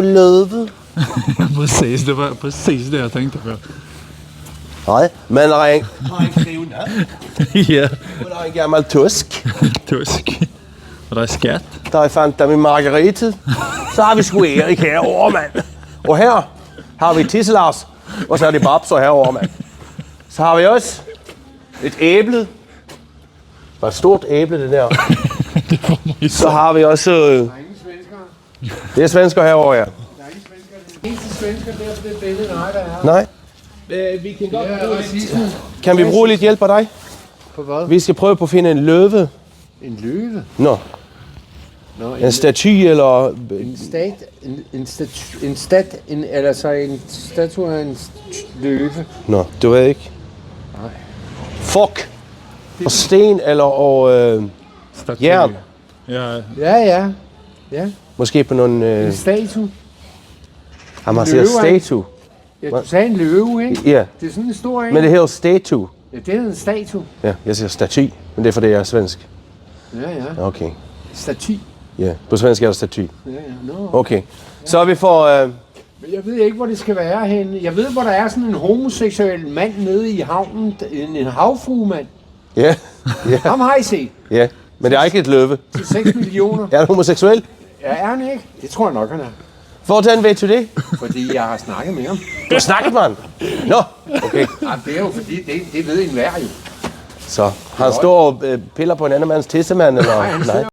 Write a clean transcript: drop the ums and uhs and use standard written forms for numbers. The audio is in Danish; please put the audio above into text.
Løve. Præcis, det var præcis det, jeg tænkte på. Nej, men der er en krona. Ja, Og der er en gammel tusk. tusk. Og der er skat. Der er Fanta med Margarete. Så har vi sgu Erik herovre, mand. Og her har vi Tisselars. Og så er det Babser herovre, mand. Så har vi også et æble. Det var et stort æble, det der. Det får mig Så har vi også... Der er ingen svenskere. Det er svensker herovre, ja. Der er ingen svenskere. Det er eneste svensker der på det billede, nej, der er. Nej. Vi kan godt bruge racisme. Kan vi bruge lidt hjælp af dig? På hvad? Vi skal prøve på at finde en løve. En løve? Nå, Nå, en staty eller... en statue af en løve. Nå, du ved ikke. Nej. Fuck. Og sten eller staty. jern. Ja, Ja. Måske på nogle... En statue. Han siger løve, statue. Ja, du sagde en løve, ikke? Ja, Det er sådan en stor en. men det hedder statue. Ja, det er en statue. Ja, jeg siger staty, men det er fordi jeg er svensk. Ja. Okay. Staty. Ja, på svensk er der staty. Ja. Nå. Okay. Så er vi for... Men jeg ved ikke, hvor det skal være henne. Jeg ved, hvor der er sådan en homoseksuel mand nede i havnen. En havfruemand. Ja, Ham har I set. ja. Men det er ikke et løve. Til 6 millioner. Er han homoseksuel? Ja, er han ikke? Det tror jeg nok, han er. Hvordan ved du det? Fordi jeg har snakket med ham. Du har snakket med han. Nå, okay. Ja, det er jo fordi, det ved enhver jo. Så han står og piller på en anden mands tissemand, eller? Nej, han sidder